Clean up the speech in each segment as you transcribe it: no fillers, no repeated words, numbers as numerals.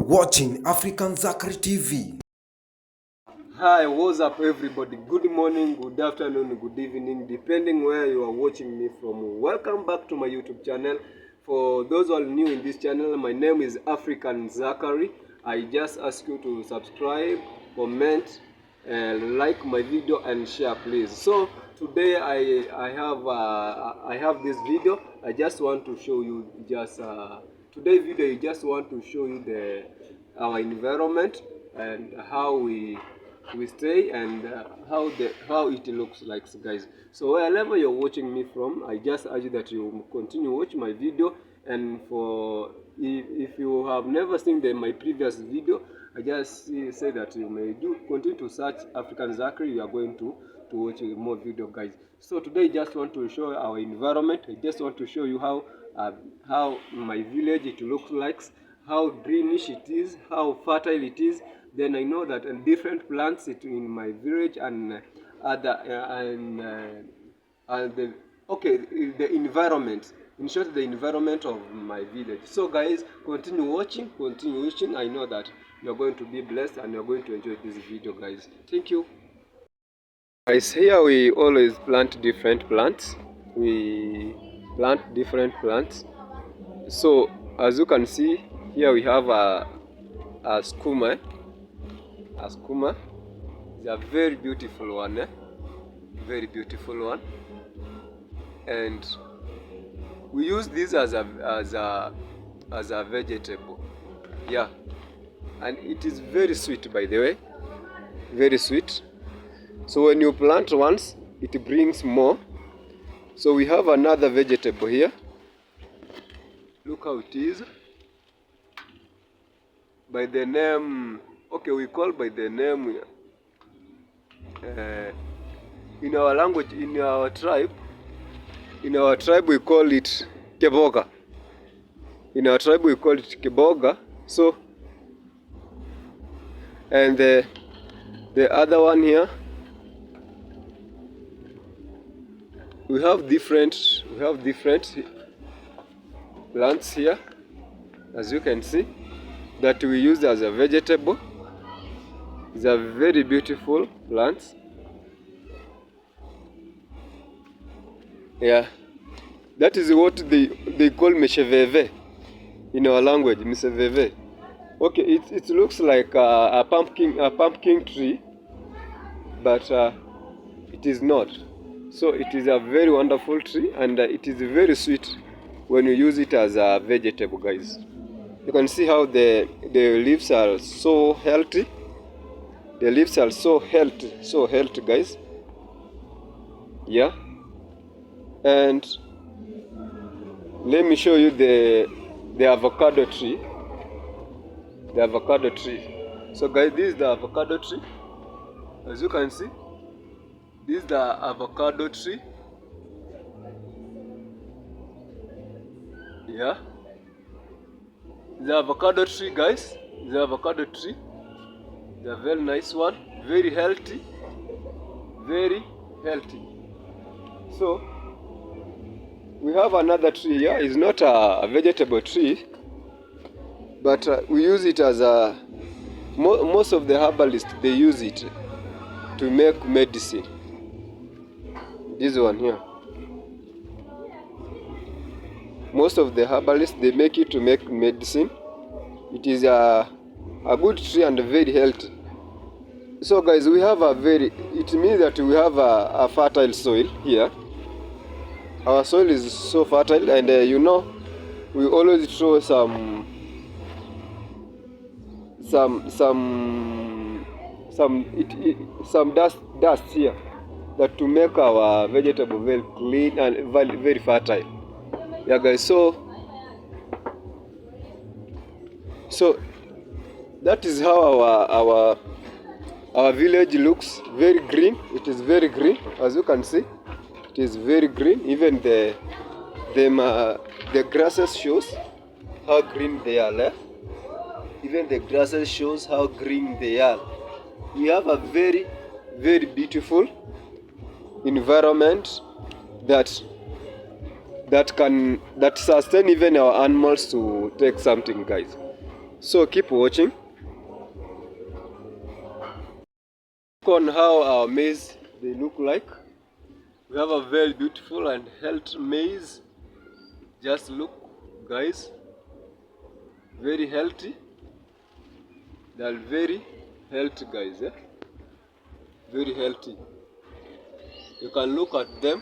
watching African Zachary TV. Hi, what's up everybody? Good morning, good afternoon, good evening, depending where you are watching me from. Welcome back to my YouTube channel. For those all new in this channel, my name is African Zachary. I just ask you to subscribe, comment, and like my video and share please. So today I have this video. I just want to show you today video. I just want to show you our environment and how we stay and how it looks like, guys. So wherever you're watching me from, I just urge that you continue watch my video. And for if you have never seen my previous video, I just say that you may continue to search African Zachary. You are going to watch more video, guys. So today I just want to show our environment. I just want to show you how my village it looks like, how greenish it is, how fertile it is. Then I know that different plants in my village and the environment. In short, the environment of my village. So guys, continue watching. I know that you're going to be blessed and you're going to enjoy this video, guys. Thank you. Guys, here we always plant different plants. We plant different plants. So as you can see, here we have a skuma. A skuma is a very beautiful one, very beautiful one, and we use this as a vegetable, yeah, and it is very sweet, by the way, very sweet. So when you plant once, it brings more. So we have another vegetable here. Look how it is, by the name, okay, we call by the name in our language, in our tribe we call it keboga. In our tribe we call it keboga. So, and the other one here, we have different plants here, as you can see, that we use as a vegetable. It's a very beautiful plant. Yeah, that is what they call mesheveve in our language, mesheveve. Okay, it looks like a pumpkin tree, but it is not. So it is a very wonderful tree, and it is very sweet when you use it as a vegetable, guys. You can see how the leaves are so healthy. The leaves are so healthy, guys. Yeah. And let me show you the avocado tree. The avocado tree. So guys, this is the avocado tree. As you can see, this is the avocado tree. Yeah. The avocado tree, guys. The avocado tree. The very nice one. Very healthy. Very healthy. So we have another tree here. It's not a vegetable tree, but we use it as a, most of the herbalists, they use it to make medicine. This one here. Most of the herbalists, they make it to make medicine. It is a good tree and very healthy. So guys, we have it means that we have a fertile soil here. Our soil is so fertile, and you know, we always throw some dust here, that to make our vegetable very clean and very fertile. Yeah, guys. So that is how our village looks. Very green. It is very green, as you can see. It is very green. Even the grasses shows how green they are. Even the grasses shows how green they are. We have a very, very beautiful environment that sustain even our animals to take something, guys. So keep watching. Look on how our maize they look like. We have a very beautiful and healthy maize. Just look, guys, very healthy. They are very healthy, guys. Very healthy. You can look at them.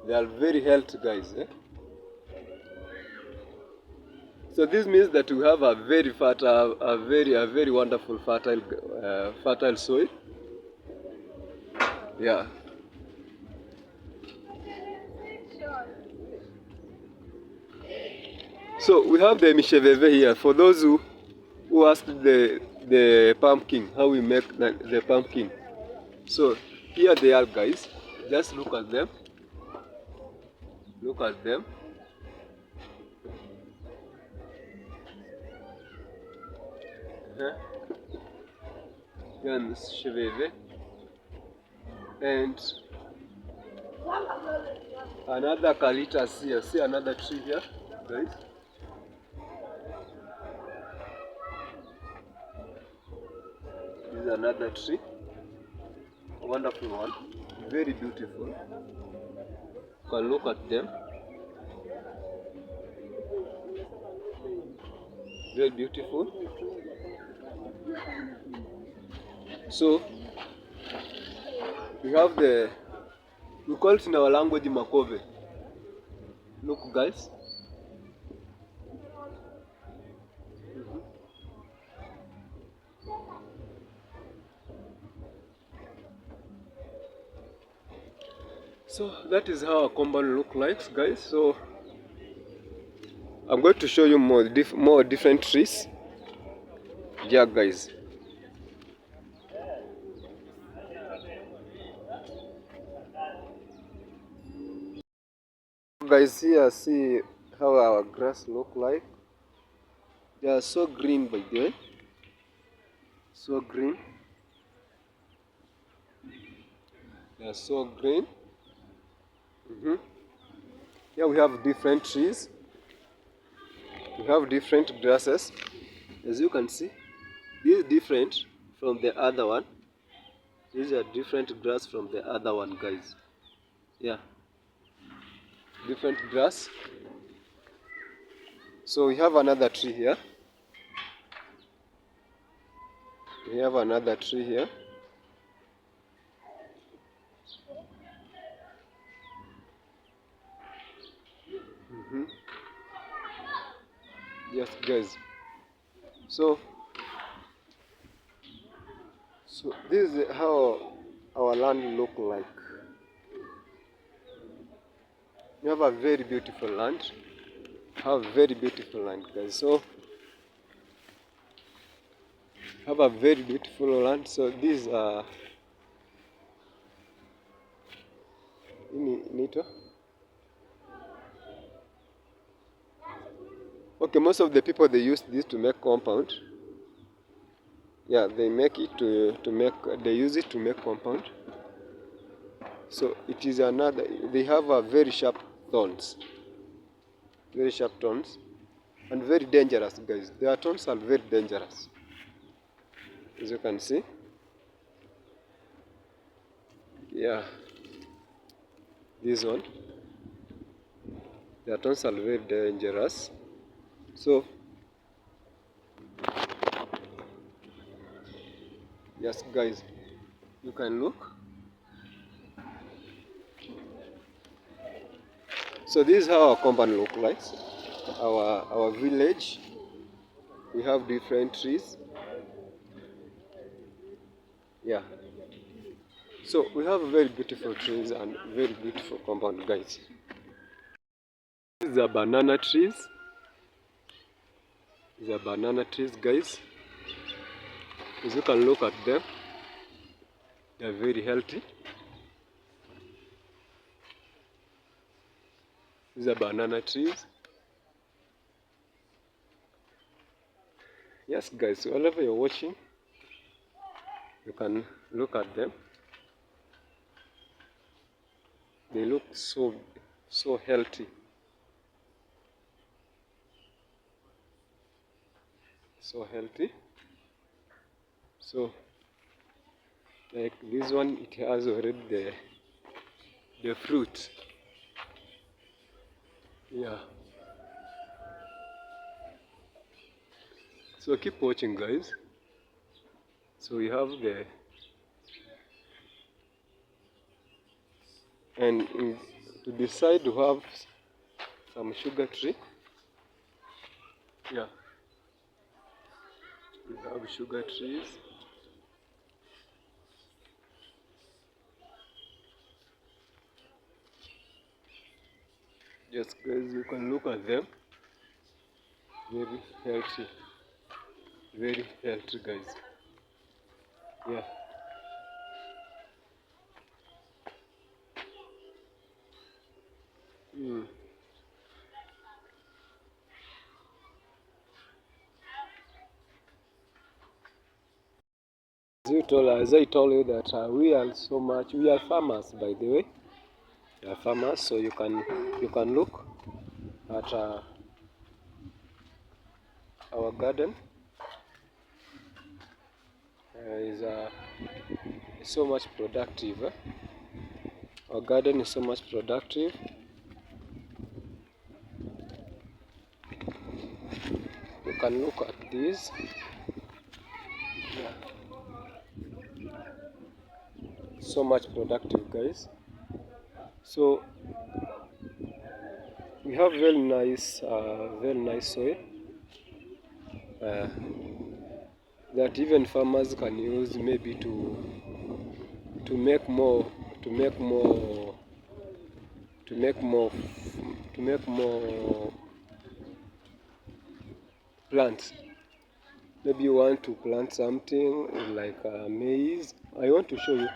They are very healthy, guys. So this means that we have a very fertile, a very wonderful fertile soil. Yeah. So we have the misheveve here. For those who asked the pumpkin, how we make the pumpkin. So here they are, guys. Just look at them. Look at them. Yan misheveve. And another calitas here. See another tree here, guys. This is another tree. A wonderful one. Very beautiful. You can look at them. Very beautiful. So we have we call it in our language makove. Look, guys. So that is how a compound look like, guys. So I'm going to show you more different trees. Yeah, guys. Guys, here see how our grass look like. They are so green, by the way. So green. They are so green. Here we have different trees. We have different grasses. As you can see, this is different from the other one. These are different grass from the other one, guys. Yeah. Different grass. So we have another tree here. We have another tree here. Yes, guys. So this is how our land look like. We have a very beautiful land. Have a very beautiful land, guys. So have a very beautiful land. So these are Nito. Okay, most of the people they use this to make compound. Yeah, they make it they use it to make compound. So it is another, they have a very sharp thorns. Very sharp thorns. And very dangerous, guys. Their thorns are very dangerous. As you can see. Yeah. This one. Their thorns are very dangerous. So yes, guys, you can look. So this is how our compound look like. Our village. We have different trees. Yeah. So we have very beautiful trees and very beautiful compound, guys. These are banana trees. These are banana trees, guys. As you can look at them, they are very healthy. These are banana trees. Yes, guys, so wherever you're watching, you can look at them. They look so healthy. so healthy. So like this one, it has already the fruit. Yeah. So keep watching, guys. So we have to the side we have some sugar tree. Yeah. We have sugar trees. Yes, guys, you can look at them. Very healthy. Very healthy, guys. Yeah. As I told you that we are farmers, by the way. We are farmers, so you can look at our garden. Is so much productive. Our garden is so much productive. You can look at this. Yeah. So much productive, guys. So we have very nice soil that even farmers can use, maybe to make more to make more to make more to make more plants. Maybe you want to plant something like maize. I want to show you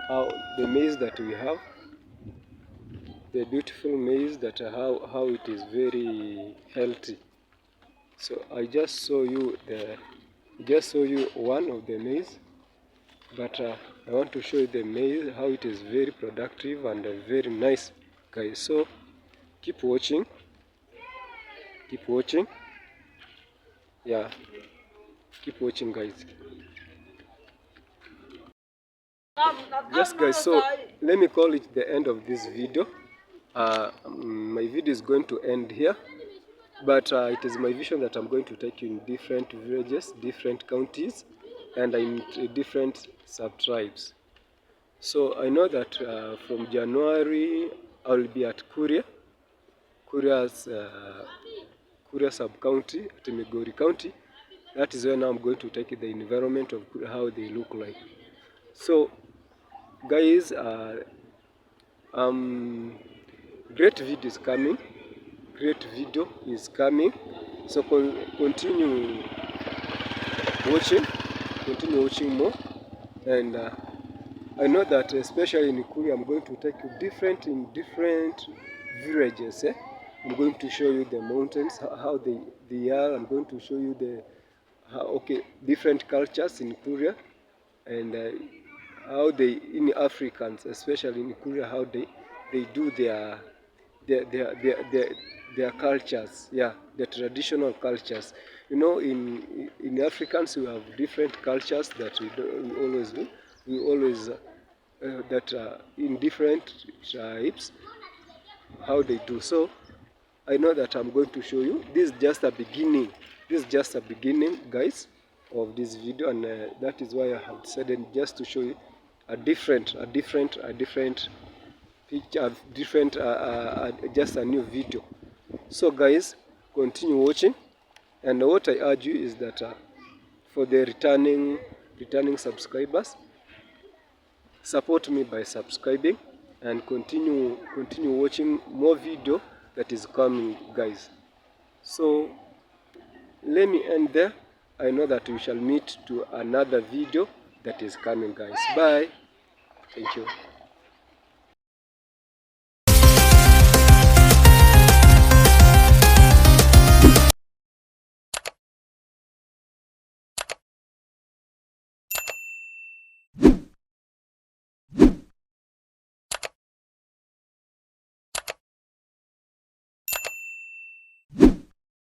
how the maize that we have, the beautiful maize that how it is very healthy. So I just show you one of the maize, but I want to show you the maize, how it is very productive and very nice, guys. So keep watching, yeah, keep watching, guys. Yes, guys, so let me call it the end of this video. My video is going to end here, but it is my vision that I'm going to take you in different villages, different counties, and in different sub-tribes. So I know that from January I will be at Kuria's Kuria sub-county, at Migori County. That is when I'm going to take the environment of how they look like. So guys, great video is coming. So continue watching more. And I know that especially in Kuria, I'm going to take you in different villages. I'm going to show you the mountains, how they are. I'm going to show you different cultures in Kuria, and how they, in Africans, especially in Kuria, how they do their cultures, yeah, the traditional cultures. You know, in Africans we have different cultures that we always do. We always in different tribes how they do. So I know that I'm going to show you. This is just a beginning. Guys, of this video, and that is why I have decided just to show you a different picture, just a new video. So guys, continue watching, and what I urge you is that for the returning subscribers, support me by subscribing and continue watching more video that is coming, guys. So let me end there. I know that we shall meet to another video that is coming, guys. Bye. Thank you.